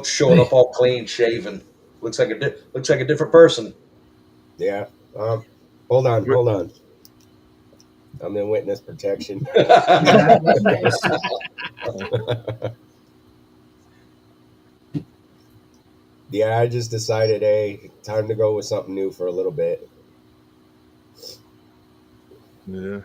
coach showing up all clean shaven. Looks like a different person. Yeah. Hold on. I'm in witness protection. That's nice. Yeah, I just decided, hey, time to go with something new for a little bit. Yeah.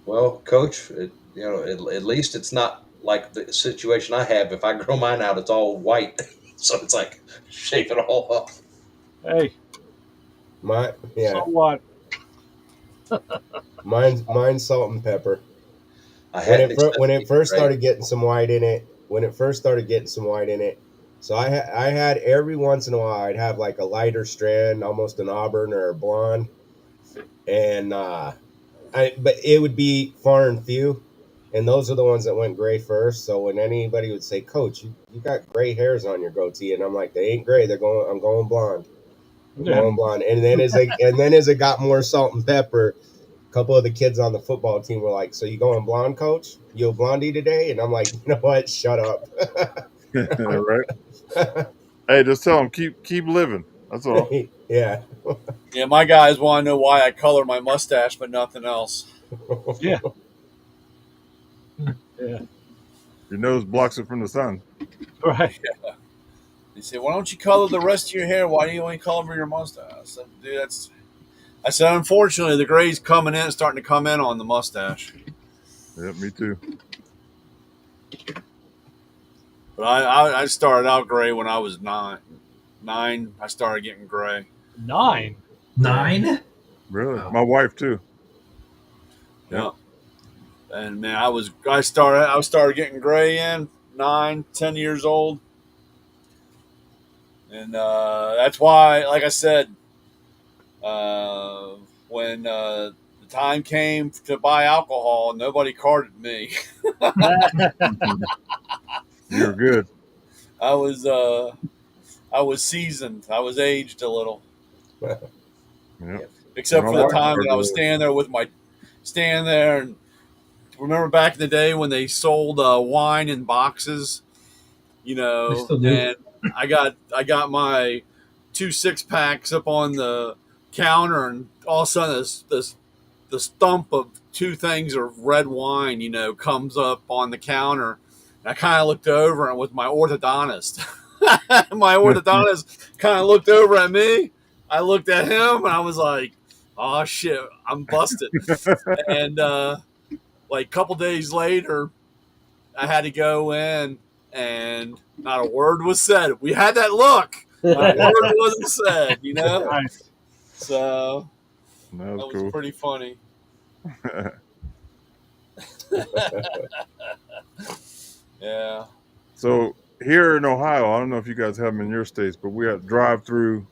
Well, coach, at least it's not like the situation I have. If I grow mine out, it's all white, so it's like shave it all off. Hey, Yeah, so what? mine's salt and pepper. I hadn't accepted When it first right? started getting some white in it, so I had every once in a while I'd have like a lighter strand, almost an auburn or a blonde, and but it would be far and few, and those are the ones that went gray first. So when anybody would say, "Coach, you got gray hairs on your goatee," and I'm like, "They ain't gray. I'm going blonde. Going blonde." And then as it got more salt and pepper, a couple of the kids on the football team were like, "So you going blonde, coach? You a blondie today?" And I'm like, "You know what? Shut up." Right. Hey, just tell them keep living. That's all. Yeah. Yeah, my guys want to know why I color my mustache, but nothing else. Yeah. Yeah. Your nose blocks it from the sun. Right. They say, "Why don't you color the rest of your hair? Why do you only color your mustache?" I said, "Dude, I said, unfortunately, the gray's starting to come in on the mustache." Yeah, me too. But I started out gray when I was 9. I started getting gray. 9. 9? Really? Wow. My wife too. Yeah. And man, I started getting gray in 9, 10 years old. And that's why, like I said, when the time came to buy alcohol, nobody carded me. You're good. I was seasoned. I was aged a little. Yep. Except for the wife time that I was carded standing there and remember back in the day when they sold wine in boxes, They still do. and I got my 2 6-packs up on the counter, and all of a sudden the stump of 2 things of red wine, comes up on the counter. And I kind of looked over, and with my orthodontist, my orthodontist kind of looked over at me. I looked at him, and I was like, "Oh shit, I'm busted." And like a couple days later, I had to go in, and not a word was said. We had that look. Not a word wasn't said, Nice. So That that was was cool. pretty funny. Yeah. So here in Ohio, I don't know if you guys have them in your states, but we have drive-throughs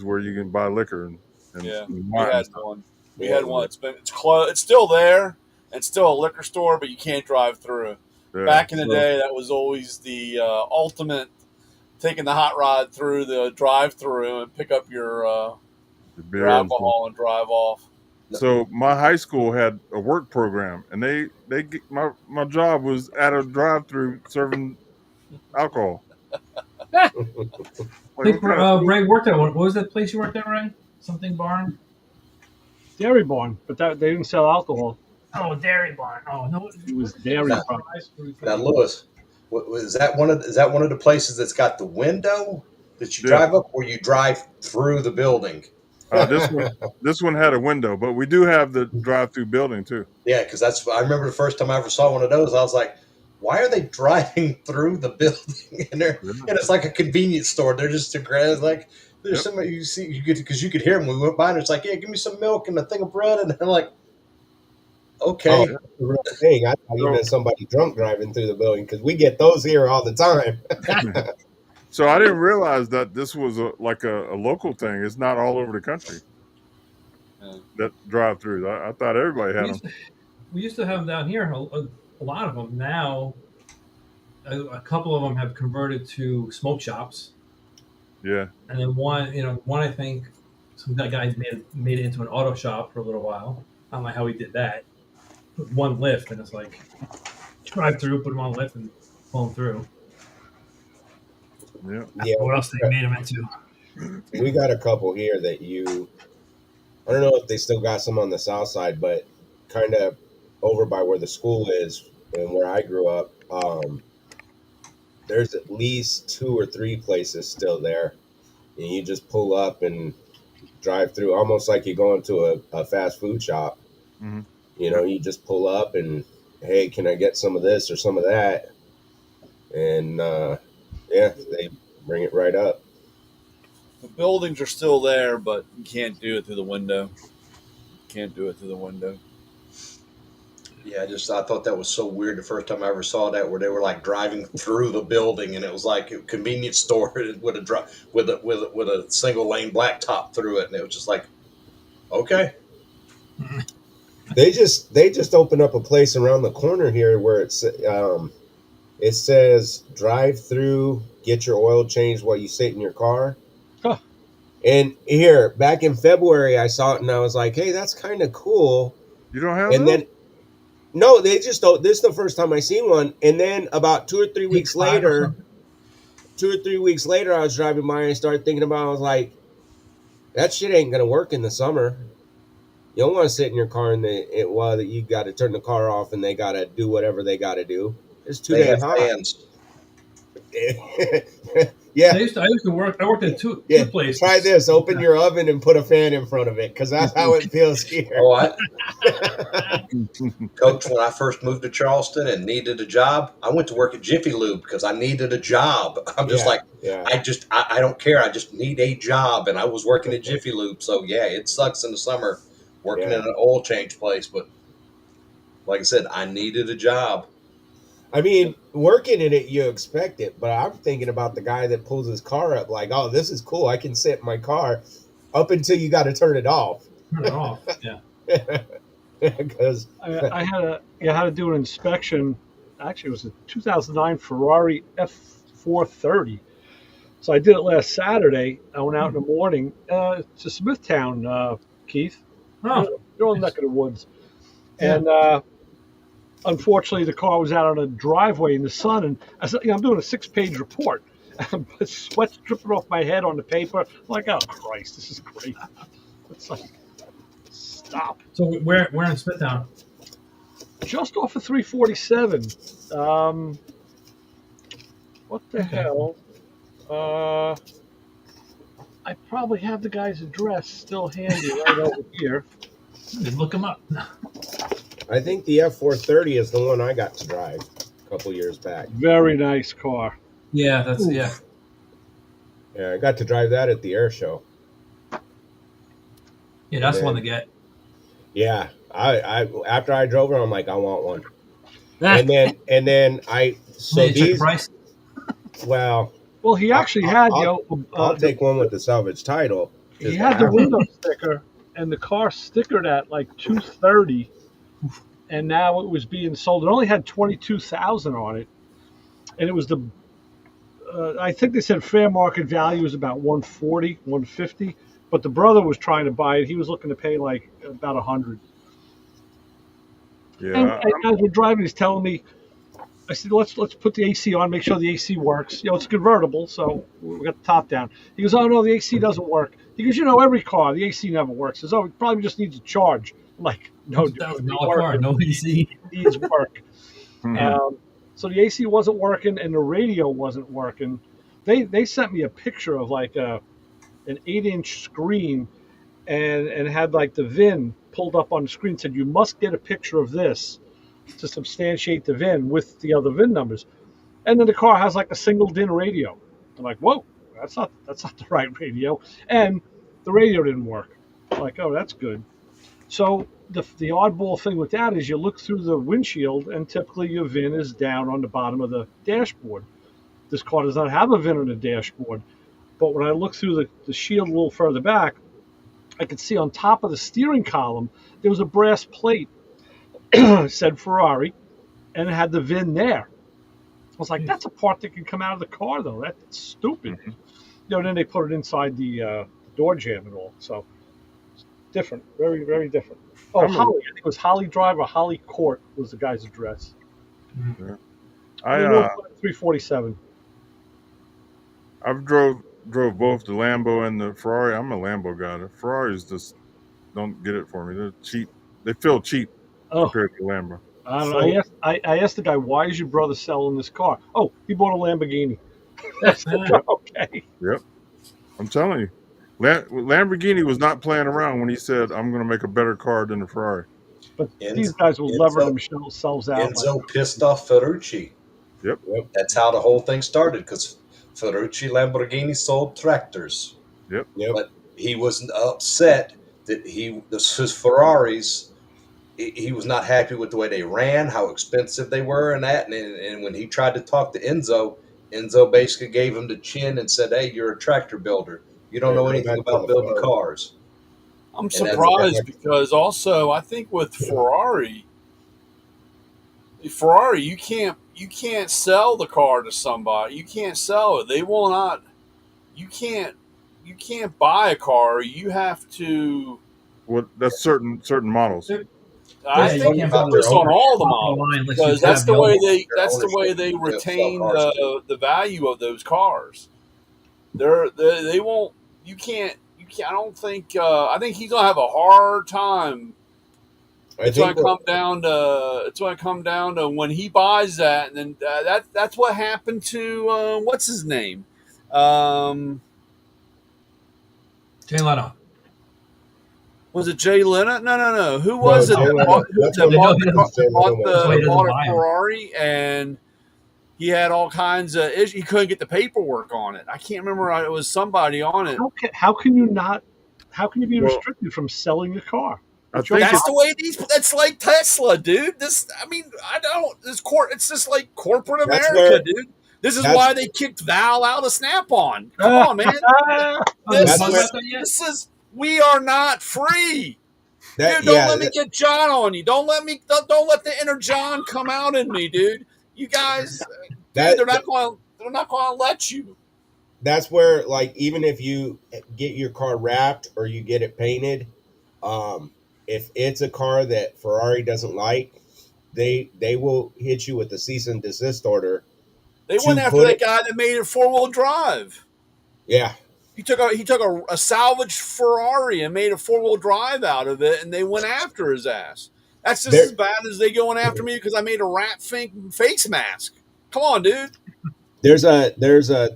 where you can buy liquor and Yeah, and we wine and had stuff. one. We Yeah. had one. It's closed. It's still there. It's still a liquor store, but you can't drive through. Yeah, Back in the so- day, that was always the ultimate. Taking the hot rod through the drive-through and pick up your the beer your and stuff. alcohol and drive off. So my high school had a work program, and my job was at a drive-through serving alcohol. I Like, think what kind of- Ray worked at one. What was that place you worked at, Ray? Something barn? Dairy barn, but they didn't sell alcohol. Oh, Dairy Barn. Oh no, It was dairy Now, farm. now Lewis, is that one of the places that's got the window that you Yeah. drive up, or you drive through the building? This one had a window, but we do have the drive-through building too. Yeah, because I remember the first time I ever saw one of those. I was like, "Why are they driving through the building?" And it's like a convenience store. They're just it's like there's somebody you see because you could hear them. We went by and it's like, "Yeah, give me some milk and a thing of bread," and I'm like, "Okay." Oh, the real thing. I thought you meant somebody drunk driving through the building because we get those here all the time. So I didn't realize that this was a local thing. It's not all over the country. That drive-throughs. I thought everybody had them. We used to have them down here. A lot of them. Now, a couple of them have converted to smoke shops. Yeah. And then one I think some guy made it into an auto shop for a little while. I don't know how he did that. Put one lift, and it's like drive through, put them on lift, and pull them through. Yeah. Yeah, What else they made them into? we got a couple here that I don't know if they still got some on the south side, but kind of over by where the school is and where I grew up. There's at least two or three places still there, and you just pull up and drive through, almost like you go into a fast food shop. Hmm. You just pull up and, hey, can I get some of this or some of that? And yeah, they bring it right up. The buildings are still there, but you can't do it through the window. Can't do it through the window. Yeah, I thought that was so weird the first time I ever saw that, where they were like driving through the building, and it was like a convenience store with a single lane blacktop through it, and it was just like, okay, They just opened up a place around the corner here where it says drive through, get your oil changed while you sit in your car. Huh. And here, back in February, I saw it and I was like, hey, that's kind of cool. You don't have And those? then, no, they just don't. This is the first time I seen one. And then about 2 or 3 weeks later, I was driving by and I started thinking about it. I was like, that shit ain't going to work in the summer. You don't want to sit in your car while you got to turn the car off and they got to do whatever they got to do. It's too they damn have hot. fans. Yeah. I used to work. I worked at two Yeah, places. try this. Open your oven and put a fan in front of it, because that's how it feels here. Oh, Coach, when I first moved to Charleston and needed a job, I went to work at Jiffy Lube because I needed a job. I'm just like, yeah. I don't care. I just need a job. And I was working at Jiffy Lube. So, yeah, it sucks in the summer working Yeah. in an oil change place. But like I said, I needed a job. I mean, working in it, you expect it, but I'm thinking about the guy that pulls his car up like, oh, this is cool. I can sit in my car up until you got to turn it off. Turn it off. Yeah. Because I had to do an inspection. Actually, it was a 2009 Ferrari F430. So I did it last Saturday. I went out in the morning to Smithtown, Keith. Oh, You're on the neck of the woods. Yeah. And unfortunately, the car was out on a driveway in the sun. And I said, I'm doing a 6-page report. But sweat's dripping off my head on the paper. I'm like, oh, Christ, this is great. It's like, stop. so where in Smithtown? Just off of 347. What the Okay. hell? I probably have the guy's address still handy right over here. Just look them up. I think the F430 is the one I got to drive a couple years back. Very nice car. Yeah, that's yeah. Yeah, I got to drive that at the air show. Yeah, that's the one to get. Yeah, I after I drove her, I'm like, I want one. And then So check the price. Well, Well, he actually had I'll take one with the salvage title. he had the window sticker and the car stickered at like 230, and now it was being sold. It only had 22,000 on it, and it was I think they said fair market value is about 140, 150. But the brother was trying to buy it. He was looking to pay like about 100. Yeah. And as we're driving, he's telling me, I said, let's put the AC on, make sure the AC works. It's a convertible, so we got the top down. He goes, oh, no, the AC doesn't work. He goes, every car, the AC never works. He says, oh, it probably just needs a charge. I'm like, no, dude, $1,000 car, no AC. it needs work. Mhm. So the AC wasn't working and the radio wasn't working. They sent me a picture of like an 8-inch screen and had like the VIN pulled up on the screen, said you must get a picture of this to substantiate the VIN with the other VIN numbers. And then the car has like a single DIN radio. I'm like, whoa, that's not the right radio. And the radio didn't work. I'm like, oh, that's good. So the oddball thing with that is you look through the windshield and typically your VIN is down on the bottom of the dashboard. This car does not have a VIN on the dashboard. But when I look through the shield a little further back, I could see on top of the steering column, there was a brass plate, said Ferrari, and it had the VIN there. I was like, that's a part that can come out of the car, though. That's stupid. And then they put it inside the door jamb and all. So, it's different. Very, very different. Oh, Holly. I think it was Holly Drive or Holly Court was the guy's address. I 347. I've drove both the Lambo and the Ferrari. I'm a Lambo guy. The Ferraris just don't get it for me. They're cheap. They feel cheap Oh, compared to the Lambo. I don't know. So I asked the guy, why is your brother selling this car? Oh, he bought a Lamborghini. I said, Ah, okay. Yep, I'm telling you, Lamborghini was not playing around when he said, "I'm going to make a better car than the Ferrari." But these Enzo, guys will lever Enzo, themselves out like Enzo pissed off Ferrucci. Yep. yep, That's how the whole thing started because Ferrucci Lamborghini sold tractors, Yep. yep. but he was upset that his Ferraris. He was not happy with the way they ran, how expensive they were, and that. And when he tried to talk to Enzo, Enzo basically gave him the chin and said, "Hey, you're a tractor builder. You don't Yeah, know go anything back to about the building farm. cars." I'm And that's Go surprised back. because also I think with Ferrari, you can't sell the car to somebody. You can't sell it. They will not. You can't buy a car. You have to. Well, that's certain models. there- I yeah, That's you think talking can't it's buy about their just on ownership. all the top of the models line unless you because have that's the the way other. they Their that's the way ownership they to sell retain cars to. the value of those cars. They won't. You can't. You can't. I don't think. I think he's gonna have a hard time. I think what It's going to come down to when he buys that, and then that's what happened to what's his name. Um, Jay Leno. was it Jay Leno? No, no, no. Who no was it Jay that Leno. bought, That's that what I know bought he the doesn't. car- Jay Leno That's why he doesn't bought a buy them. Ferrari, and he had all kinds of issues. He couldn't get the paperwork on it. I can't remember. It was somebody on it. How can you not? How can you be Well, restricted from selling a car? I It's your think That's it's the way these. That's like Tesla, dude. This, I mean, I don't. It's just like corporate that's America, where dude. This is that's why they kicked Val out of Snap-on. Come property. on, man. Oh, did we This that's talk where about is that yet? this is. We are not free, that dude. Don't yeah let me get John on you. Don't let the inner John come out in me, dude. You guys, dude. that They're not going to let you. that's where, like, even if you get your car wrapped or you get it painted, um if it's a car that Ferrari doesn't like, they will hit you with a cease and desist order They went to after put that it. guy that made it 4-wheel drive. Yeah, He took a salvaged Ferrari and made a 4-wheel drive out of it, and they went after his ass. That's just there as bad as they going after me because I made a rat fink face mask. Come on, dude. there's a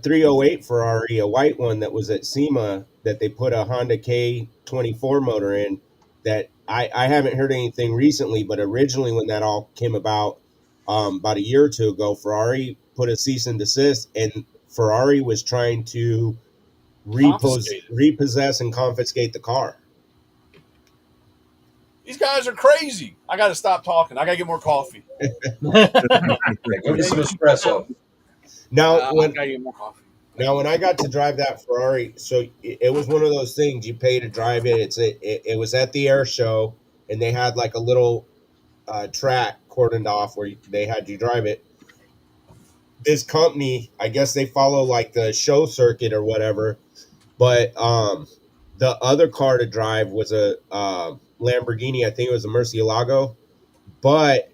308 Ferrari, a white one that was at SEMA, that they put a Honda K24 motor in. That I haven't heard anything recently, but originally when that all came about a year or two ago, Ferrari put a cease and desist, and Ferrari was trying to Confiscated. repossess and confiscate the car. These guys are crazy. I got to stop talking. I got to get more coffee. Yeah, go get some espresso. Now I when got to get more coffee. Now, when I got to drive that Ferrari, so it was one of those things you pay to drive it. It was at the air show, and they had like a little track cordoned off where they had you drive it. This company, I guess they follow like the show circuit or whatever, but the other car to drive was a Lamborghini. I think it was a Murcielago, but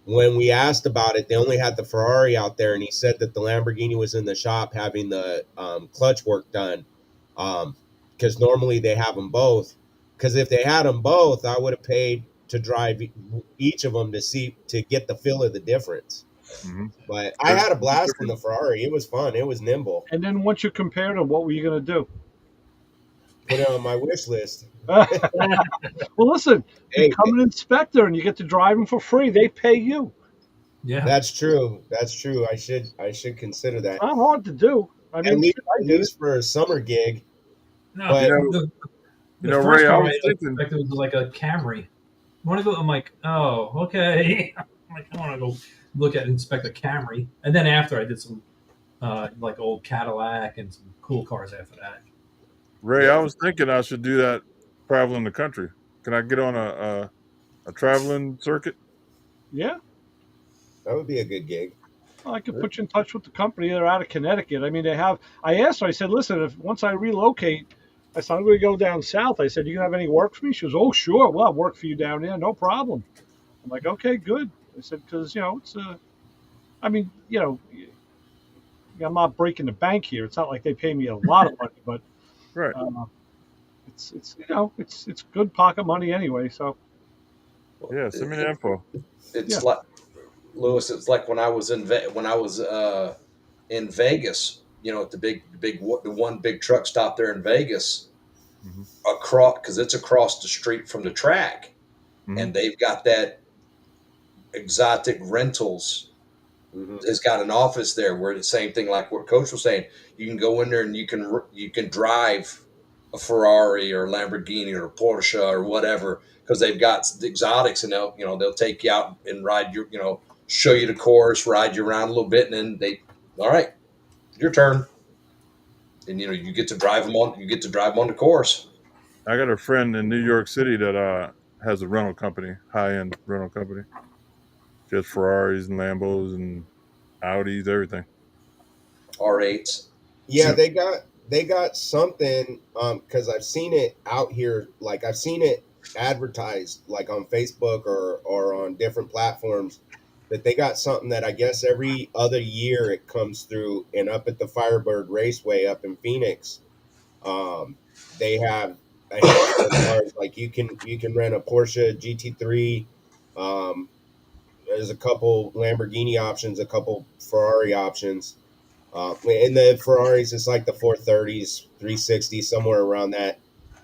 when we asked about it, they only had the Ferrari out there, and he said that the Lamborghini was in the shop having the clutch work done, because normally they have them both. Because if they had them both, I would have paid to drive each of them to get the feel of the difference. Mhm. But I had a blast in the Ferrari. It was fun. It was nimble. And then once you compared them, what were you going to do? Put it on my wish list. Well, listen, Hey, become an inspector and you get to drive them for free. They pay you. Yeah. that's true. That's true. I should consider It's that. not hard to do. I At mean, least, I at did it. least for a summer gig. No, But the know, first Ray, I car was I thinking, expected was like a Camry. I want to go. I'm like, oh, okay. I'm like, I want to go inspect a Camry, and then after I did some like old Cadillac and some cool cars after that. Ray, I was thinking I should do that traveling the country. Can I get on a traveling circuit? Yeah. that would be a good gig. Well, I could put you in touch with the company. They're out of Connecticut. I mean, they have. I asked her. I said, "Listen, if once I relocate, I said I'm going to go down south." I said, "You have any work for me?" She goes, "Oh, sure. Well, I'll work for you down there. No problem." I'm like, "Okay, good." I said, "Because it's I mean, I'm not breaking the bank here. It's not like they pay me a lot of money, but Right. uh, it's it's good pocket money anyway. So Yeah. Send me the info. it's yeah, like Lewis. It's like when I was when I was in Vegas. You know, at the one big truck stop there in Vegas, Hmm. across because it's across the street from the track, Hmm. and they've got that exotic rentals Mhm. has got an office there where the same thing like what Coach was saying. You can go in there and you can drive a Ferrari or a Lamborghini or a Porsche or whatever because they've got the exotics and they'll take you out and ride your show you the course, ride you around a little bit, and then all right, your turn, and you get to drive them on the course. I got a friend in New York City that has a rental company, high end rental company. Just Ferraris and Lambos and Audis, everything. R8s. Yeah, they got something because I've seen it out here. Like I've seen it advertised like on Facebook or on different platforms that they got something that I guess every other year it comes through and up at the Firebird Raceway up in Phoenix. Um, they have a handful of cars like you can rent a Porsche GT3. Um, there's a couple Lamborghini options, a couple Ferrari options. In the Ferraris, it's like the 430s, 360, somewhere around that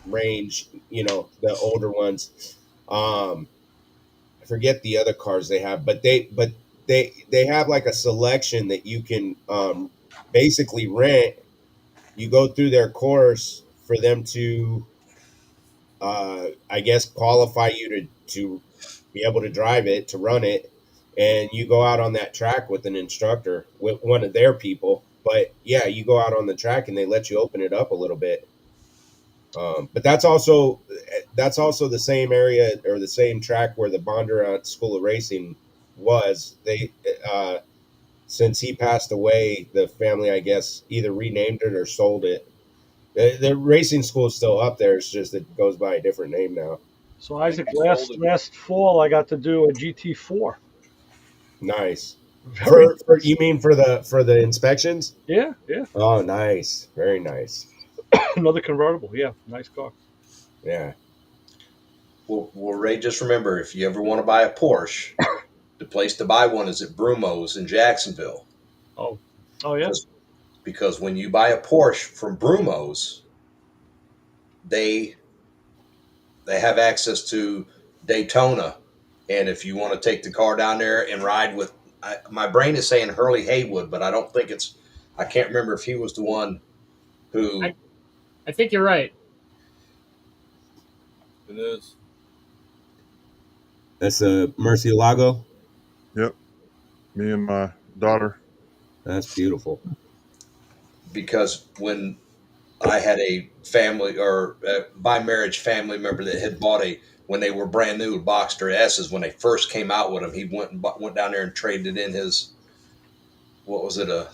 range. The older ones. I forget the other cars they have, but they have like a selection that you can basically rent. You go through their course for them to, I guess, qualify you to be able to drive it, to run it, and you go out on that track with an instructor, with one of their people. But yeah, you go out on the track and they let you open it up a little bit. But that's also the same area or the same track where the Bondurant School of Racing was. They since he passed away, the family I guess either renamed it or sold it. The racing school is still up there. It's just it goes by a different name now. so I think Isaac, they sold last it. last fall I got to do a GT4. Nice. Very For you mean for the inspections? yeah, yeah. Oh, nice. Very nice. Another convertible. Yeah, nice car. Yeah. Well, Ray, just remember if you ever want to buy a Porsche, the place to buy one is at Brumo's in Jacksonville. Oh, oh yeah. Because when you buy a Porsche from Brumo's, they have access to Daytona, and if you want to take the car down there and ride with, my brain is saying Hurley Haywood, but I don't think it's. I can't remember if he was the one who. I think you're right. It is. That's a Murcielago. Yep. Me and my daughter. That's beautiful. Because when I had a family or by marriage family member that had bought when they were brand new Boxster S's when they first came out with them, he went down there and traded in his, what was it, a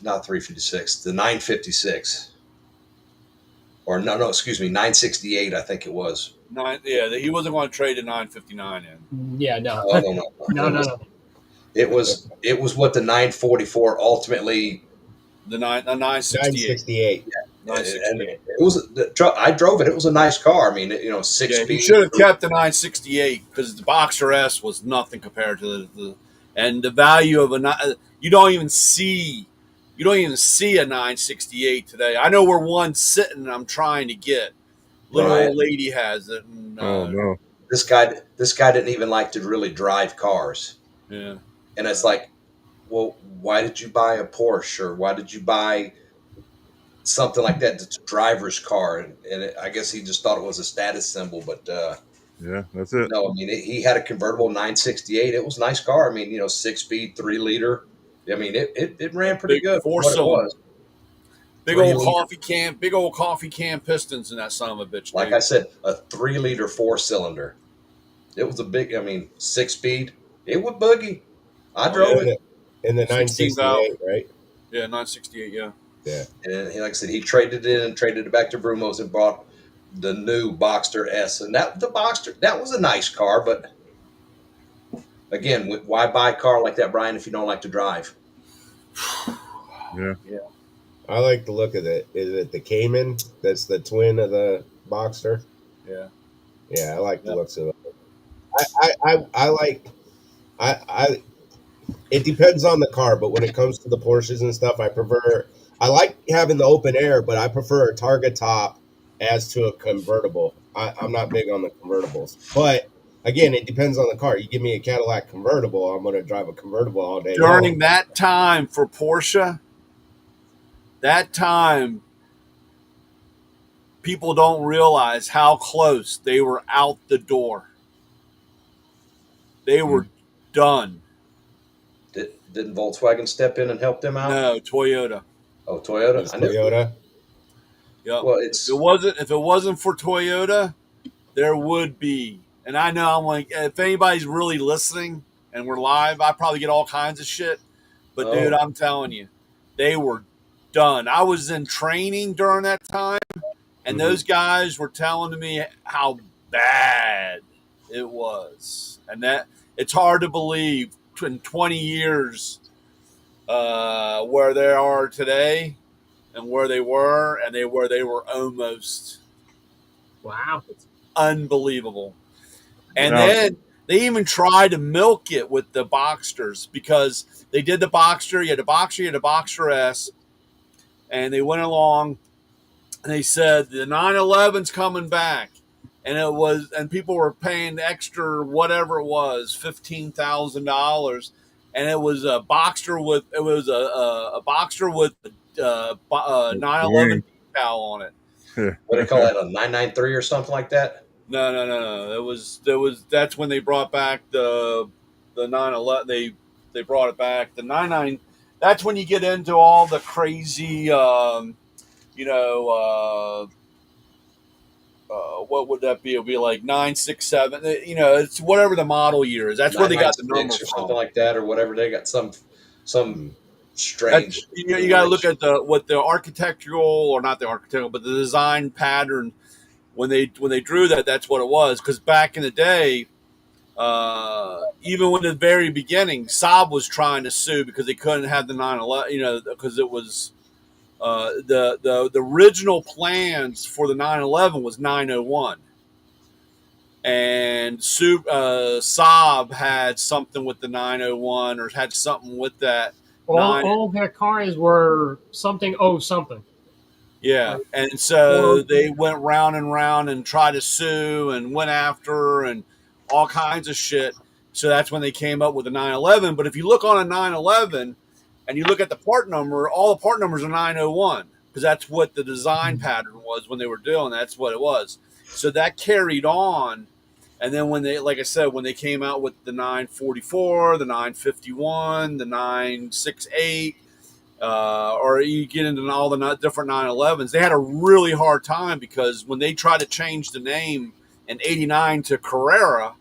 not 356, the 956, or no excuse me, 968 I think it was. Yeah, he wasn't going to trade the 959 in. Yeah, no. No. It was what the 944 ultimately. The 968. 968. 968. It was I drove it. It was a nice car. I mean, 6 Yeah, speed. he should have kept the 968 because the Boxer S was nothing compared to and the value of you don't even see a 968 today. I know where one's sitting and I'm trying to get. Little Right. old lady has it. And, Oh no. This guy didn't even like to really drive cars. Yeah. And it's like, well, why did you buy a Porsche or why did you buy something like that? It's a driver's car, and I guess he just thought it was a status symbol. But Yeah, that's it. no, I mean, he had a convertible 968. It was a nice car. I mean, 6-speed, 3-liter. I mean, it ran pretty Big good for what it four-cylinder. was. Big 3 old liter. coffee can pistons in that son of a bitch. Like dude. I said, a 3-liter 4-cylinder. It was a big. I mean, 6-speed. It would boogie. I drove it. In the 16 valve. 968, right? Yeah, 968. Yeah. Yeah. And like I said, he traded it in and traded it back to Brumo's and bought the new Boxster S. And that was a nice car, but again, why buy a car like that, Brian, if you don't like to drive? Yeah. I like the look of it. Is it the Cayman? That's the twin of the Boxster. Yeah. Yeah, I like the Yep. looks of it. I like I it depends on the car, but when it comes to the Porsches and stuff, I like having the open air, but I prefer a Targa top as to a convertible. I'm not big on the convertibles. But again, it depends on the car. You give me a Cadillac convertible, I'm gonna drive a convertible all day During long. that time for Porsche, that time people don't realize how close they were out the door. They were done. Didn't Volkswagen step in and help them out? No, Toyota. Oh, It Toyota. was I knew. Toyota. Yep. Well, If it wasn't for Toyota, there would be. And I know I'm like, if anybody's really listening and we're live, I probably get all kinds of shit. But Oh. dude, I'm telling you, they were done. I was in training during that time, and those guys were telling me how bad it was, and that it's hard to believe in 20 years where they are today and where they were, and where they were almost. Wow. Unbelievable. And Now- then they even tried to milk it with the Boxsters, because they did the Boxster, you had the Boxster, you had the Boxster S, and they went along and they said the 911's coming back. And people were paying extra, whatever it was, $15,000. And it was a Boxster with, a Boxster with 911 decal on it. What do they call that? A 993 or something like that? No. That's when they brought back the 911. They brought it back. The 99. That's when you get into all the crazy, what would that be? It'll be like 967. It's whatever the model year is. That's where they got the number or from. something like that, or whatever. They got some strange. You got to look at what the architectural, or not the architectural, but the design pattern. When they drew that, that's what it was. Because back in the day, even when the very beginning, Saab was trying to sue because they couldn't have the 911. Because it was the original plans for the 911 was 901, and Saab had something with the 901, or had something with that. All their cars were something something. Yeah, and so they went round and round and tried to sue and went after and all kinds of shit. So that's when they came up with the 911. But if you look on a 911 and you look at the part number, all the part numbers are 901, because that's what the design pattern was when they were doing. That's what it was. So that carried on. And then when they, like I said, when they came out with the 944, the 951, the 968, or you get into all the different 911s, they had a really hard time, because when they tried to change the name in '89 to Carrera,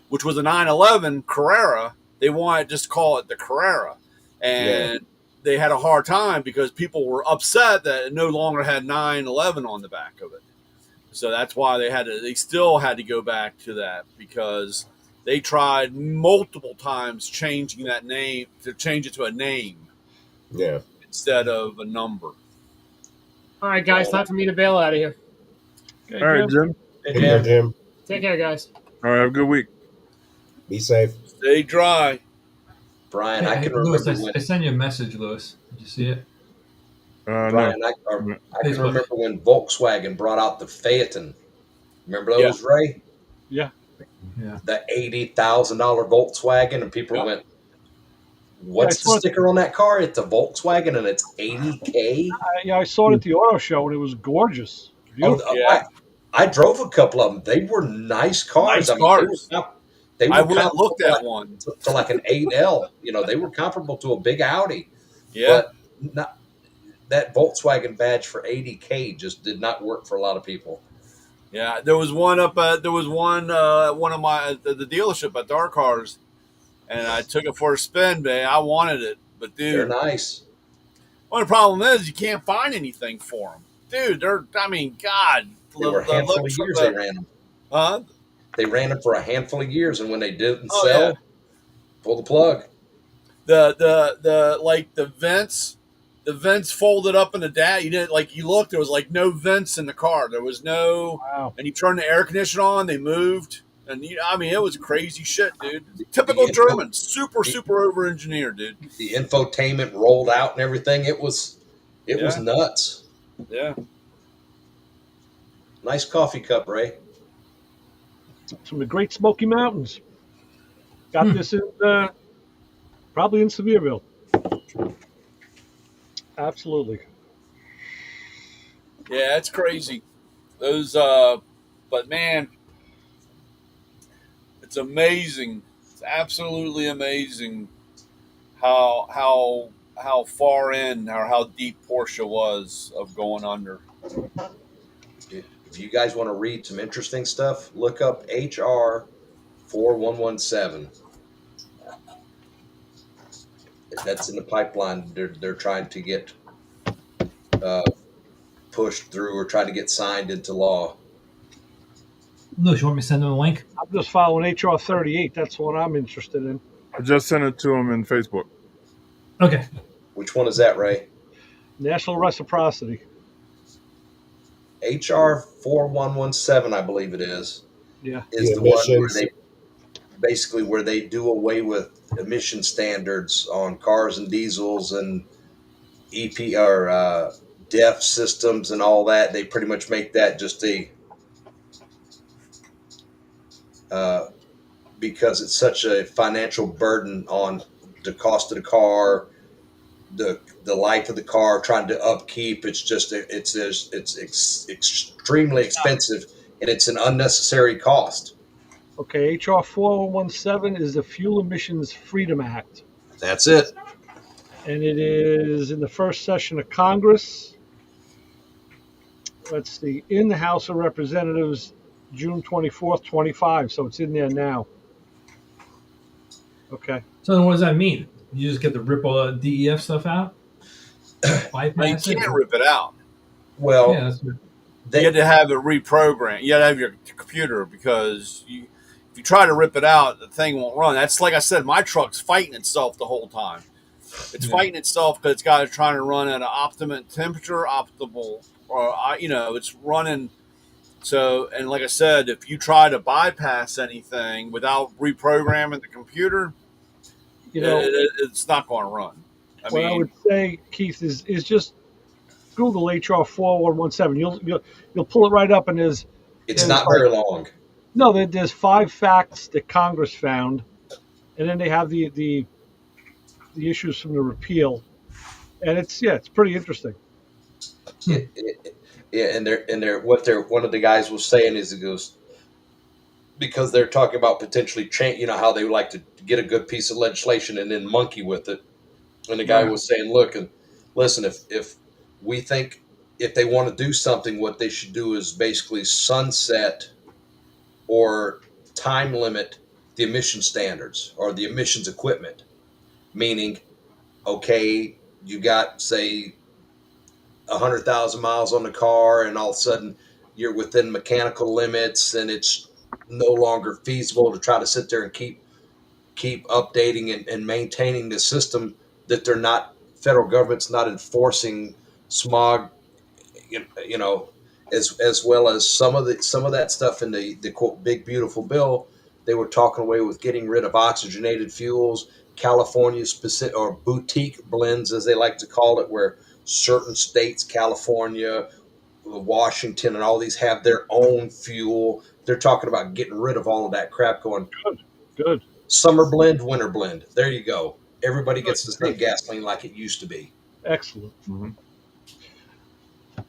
which was a 911 Carrera, they wanted to just call it the Carrera. And they had a hard time because people were upset that it no longer had 911 on the back of it. So that's why they still had to go back to that, because they tried multiple times changing that name, to change it to a name. Yeah. Instead of a number. All right, guys, time for me to bail out of here. Okay, All right, Jim. Take care, Jim. Take care, guys. All right, have a good week. Be safe. Stay dry. Brian, Hey, I can Lewis, remember when. I sent you a message, Lewis. Did you see it? No. Brian, I can remember when Volkswagen brought out the Phaeton. Remember those, Ray? Yeah. The $80,000 Volkswagen, and people went, "What's the sticker on that car? It's a Volkswagen, and it's $80K." I saw it at the auto show, and it was gorgeous. Beautiful. I drove a couple of them. They were nice cars. Nice cars. They were I went and looked at one to like an 8L. They were comparable to a big Audi. Yeah. But that Volkswagen badge for $80K just did not work for a lot of people. Yeah, there was one at one of my the dealership at Dark Cars, and I took it for a spin, man. I wanted it, but dude, they're nice. Well, the problem is you can't find anything for them, dude. God, they were a handful of years. They ran them. Huh? They ran them for a handful of years, and when they didn't sell, pull the plug. The vents the vents folded up in the dash. You didn't like you looked. There was like no vents in the car. There was no. Wow. And you turned the air conditioner on. They moved. And I mean, it was crazy shit, dude. The Typical info- German, super over engineered, dude. The infotainment rolled out and everything. It was nuts. Yeah. Nice coffee cup, Ray. It's from the Great Smoky Mountains. Got this in probably in Sevierville. Absolutely. Yeah, it's crazy. Those, but man, it's amazing. It's absolutely amazing how far in or how deep Porsche was of going under. If you guys want to read some interesting stuff, look up HR 4117. That's in the pipeline. They're trying to get pushed through or try to get signed into law. Lewis, you want me to send them a link? I'm just following HR 38. That's what I'm interested in. I just sent it to him in Facebook. Okay. Which one is that, Ray? National Reciprocity. HR 4117, I believe it is. Yeah. Is The the one where emissions. they basically where they do away with emission standards on cars and diesels and EP or DEF systems and all that. They pretty much make that just because it's such a financial burden on the cost of the car, the life of the car, trying to upkeep. It's just it's extremely expensive, and it's an unnecessary cost. Okay. HR 4117 is the Fuel Emissions Freedom Act. That's it. And it is in the first session of Congress. Let's see, in the House of Representatives, June 24th, 25. So it's in there now. Okay. So then what does that mean? You just get to rip all the DEF stuff out? Now, you Bypass it? can't rip it out. Well, Yeah, that's good. You had to have it reprogrammed. You had to have your computer because if you try to rip it out, the thing won't run. That's like I said, my truck's fighting itself the whole time. It's fighting itself because it's got to try to run at an optimum temperature, optimal, or it's running. So, and like I said, if you try to bypass anything without reprogramming the computer, it's not going to run. I would say, Keith, is just Google HR 4117. You'll pull it right up, and it's there's not very long. No, there's 5 facts that Congress found, and then they have the issues from the repeal, and it's pretty interesting. And one of the guys was saying is, he goes, because they're talking about potentially change, how they would like to get a good piece of legislation and then monkey with it. And the guy was saying, look, and listen, if we think if they want to do something, what they should do is basically sunset or time limit the emission standards or the emissions equipment. Meaning, okay, you got, say, 100,000 miles on the car, and all of a sudden you're within mechanical limits, and it's no longer feasible to try to sit there and keep updating and maintaining the system that federal government's not enforcing smog, as well as some of that stuff in the quote big beautiful bill. They were talking away with getting rid of oxygenated fuels, California specific or boutique blends, as they like to call it, where certain states, California, Washington, and all these have their own fuel. They're talking about getting rid of all of that crap. Going Good. Summer blend, winter blend. There you go. Everybody gets the same gasoline like it used to be. Excellent. Mm-hmm.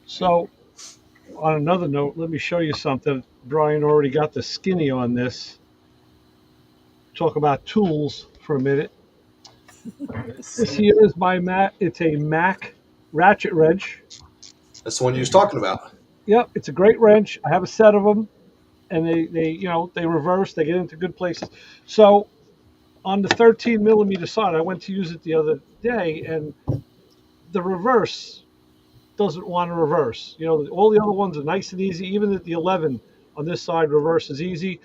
So, on another note, let me show you something. Brian already got the skinny on this. Talk about tools for a minute. This here is my Mac. It's a Mac ratchet wrench. That's the one you was talking about. Yep, it's a great wrench. I have a set of them, and they reverse. They get into good places. So, on the 13 millimeter side, I went to use it the other day, and the reverse doesn't want to reverse. All the other ones are nice and easy. Even at the 11 on this side, reverse is easy.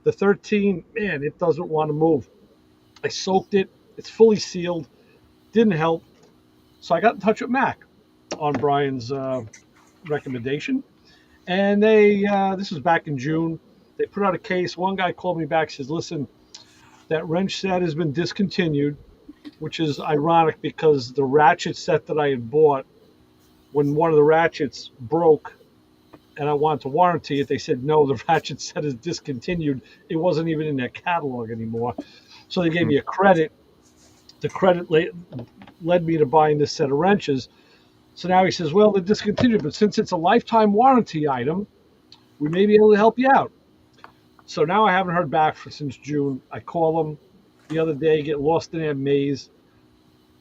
The 13, man, it doesn't want to move. I soaked it. It's fully sealed. Didn't help. So I got in touch with Mac on Brian's recommendation, and they this was back in June. They put out a case. One guy called me back, says, "Listen, that wrench set has been discontinued," which is ironic because the ratchet set that I had bought, when one of the ratchets broke and I wanted to warranty it, they said, no, the ratchet set is discontinued. It wasn't even in their catalog anymore. So they gave me a credit. The credit led me to buying this set of wrenches. So now he says, well, they're discontinued, but since it's a lifetime warranty item, we may be able to help you out. So now I haven't heard back since June. I call them the other day, get lost in their maze.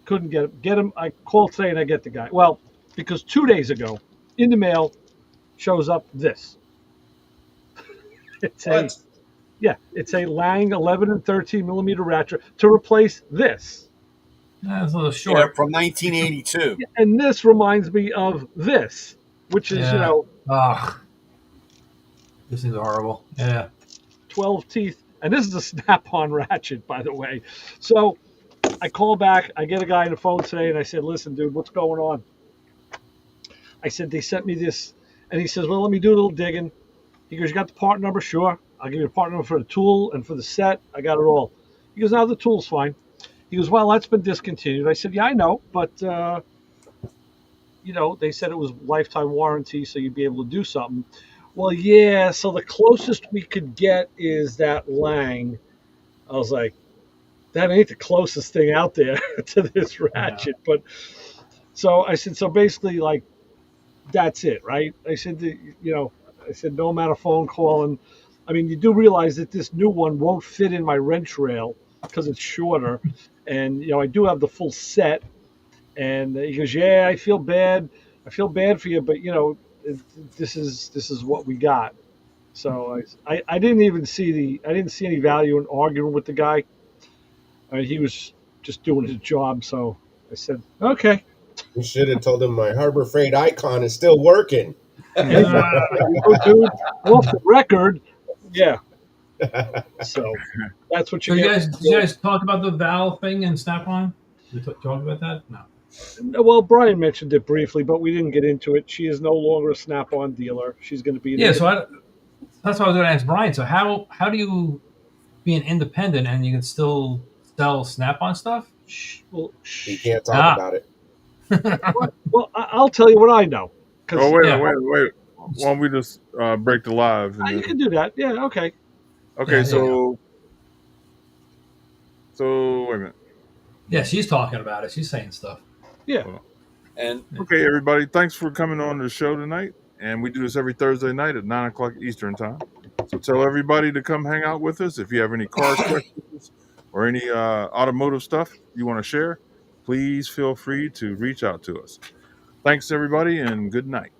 Couldn't get him. I called today and I get the guy. Well, because 2 days ago, in the mail, shows up this. It's What? it's a Lang 11 and 13 millimeter ratchet to replace this. That's a little Yeah, short. from 1982. And this reminds me of this, which is, Yeah. Ugh. This is horrible. Yeah. 12 teeth. And this is a snap-on ratchet, by the way. So I call back. I get a guy on the phone today, and I said, listen, dude, what's going on? I said, they sent me this. And he says, well, let me do a little digging. He goes, you got the part number? Sure. I'll give you the part number for the tool and for the set. I got it all. He goes, now the tool's fine. He goes, well, that's been discontinued. I said, yeah, I know. But, they said it was lifetime warranty, so you'd be able to do something. Well, yeah, so the closest we could get is that Lang. I was like, that ain't the closest thing out there to this ratchet. Yeah. But so I said, so basically, like, that's it, right? I said, no amount of phone calling. I mean, you do realize that this new one won't fit in my wrench rail because it's shorter. And, I do have the full set. And he goes, yeah, I feel bad. I feel bad for you, but, this is what we got. So I didn't see any value in arguing with the guy. I mean, he was just doing his job. So I said, okay. You should have told him my Harbor Freight icon is still working. Dude, off the record, yeah. So that's what you get. Did you guys talk about the valve thing and Snap-on? Did we talk about that? No. Well, Brian mentioned it briefly, but we didn't get into it. She is no longer a Snap-on dealer. She's going to be that's what I was going to ask Brian. So how do you be an independent and you can still sell Snap-on stuff? Well, he can't talk about it. Well, I'll tell you what I know. Oh, wait. Why don't we just break the live? You can do that. Yeah, okay. Okay, yeah, so wait a minute. Yeah, she's talking about it. She's saying stuff. Yeah. And okay, everybody, thanks for coming on the show tonight. And we do this every Thursday night at 9 o'clock Eastern time. So tell everybody to come hang out with us. If you have any car questions or any automotive stuff you want to share, please feel free to reach out to us. Thanks, everybody, and good night.